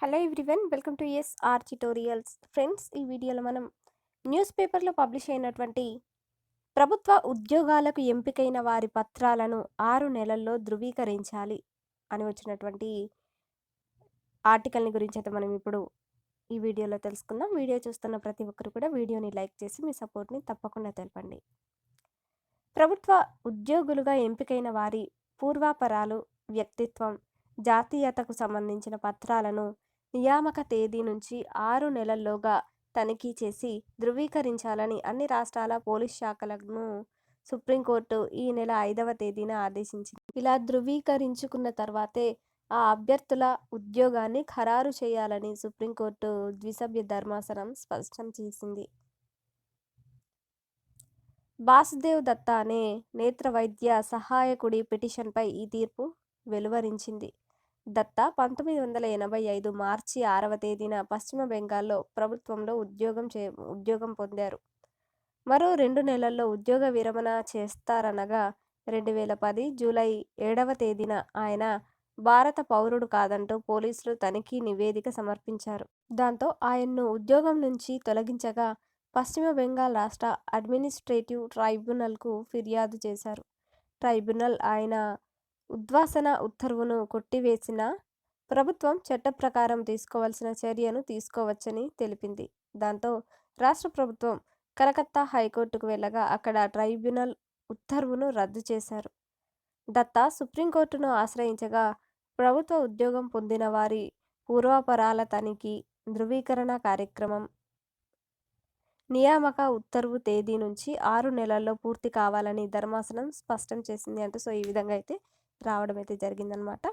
Hello everyone, welcome to are tutorials. Friends, ఈ వీడియోలో మనం న్యూస్ పేపర్లో పబ్లిష్ అయినటువంటి ప్రభుత్వ ఉద్యోగాలకు ఎంపికైన వారి పత్రాలను 6 నెలల్లో ధృవీకరించాలి అని వచ్చినటువంటి ఆర్టికల్ని గురించి అయితే మనం ఇప్పుడు ఈ వీడియోలో తెలుసుకుందాం. వీడియో చూస్తున్న ప్రతి ఒక్కరు కూడా వీడియోని లైక్ చేసి మీ సపోర్ట్ని తప్పకుండా తెలపండి. ప్రభుత్వ ఉద్యోగులుగా ఎంపికైన వారి పూర్వాపరాలు, వ్యక్తిత్వం, జాతీయతకు సంబంధించిన పత్రాలను నియామక తేదీ నుంచి 6 నెలల్లోగా తనిఖీ చేసి ధృవీకరించాలని అన్ని రాష్ట్రాల పోలీస్ శాఖలను సుప్రీంకోర్టు ఈ నెల 5వ తేదీన ఆదేశించింది. ఇలా ధృవీకరించుకున్న తర్వాతే ఆ అభ్యర్థుల ఉద్యోగాన్ని ఖరారు చేయాలని సుప్రీంకోర్టు ద్విసభ్య ధర్మాసనం స్పష్టం చేసింది. వాసుదేవ్ దత్తా అనే నేత్ర వైద్య సహాయకుడి పిటిషన్పై ఈ తీర్పు వెలువరించింది. దత్తా 1985 మార్చి 6వ తేదీన పశ్చిమ బెంగాల్లో ప్రభుత్వంలో ఉద్యోగం పొందారు. మరో 2 నెలల్లో ఉద్యోగ విరమణ చేస్తారనగా 2010 జూలై 7వ తేదీన ఆయన భారత పౌరుడు కాదంటూ పోలీసులు తనిఖీ నివేదిక సమర్పించారు. దాంతో ఆయన్ను ఉద్యోగం నుంచి తొలగించగా పశ్చిమ బెంగాల్ రాష్ట్ర అడ్మినిస్ట్రేటివ్ ట్రైబ్యునల్కు ఫిర్యాదు చేశారు. ట్రైబ్యునల్ ఆయన ఉద్వాసన ఉత్తర్వును కొట్టివేసినా ప్రభుత్వం చట్ట ప్రకారం తీసుకోవాల్సిన చర్యను తీసుకోవచ్చని తెలిపింది. దాంతో రాష్ట్ర ప్రభుత్వం కలకత్తా హైకోర్టుకు వెళ్ళగా అక్కడ ట్రైబ్యునల్ ఉత్తర్వును రద్దు చేశారు. దత్తా సుప్రీంకోర్టును ఆశ్రయించగా ప్రభుత్వ ఉద్యోగం పొందిన వారి పూర్వాపరాల తనిఖీ, ధృవీకరణ కార్యక్రమం నియామక ఉత్తర్వు తేదీ నుంచి 6 నెలల్లో పూర్తి కావాలని ధర్మాసనం స్పష్టం చేసింది అంటూ ఈ విధంగా అయితే రావడం అయితే జరిగిందనమాట.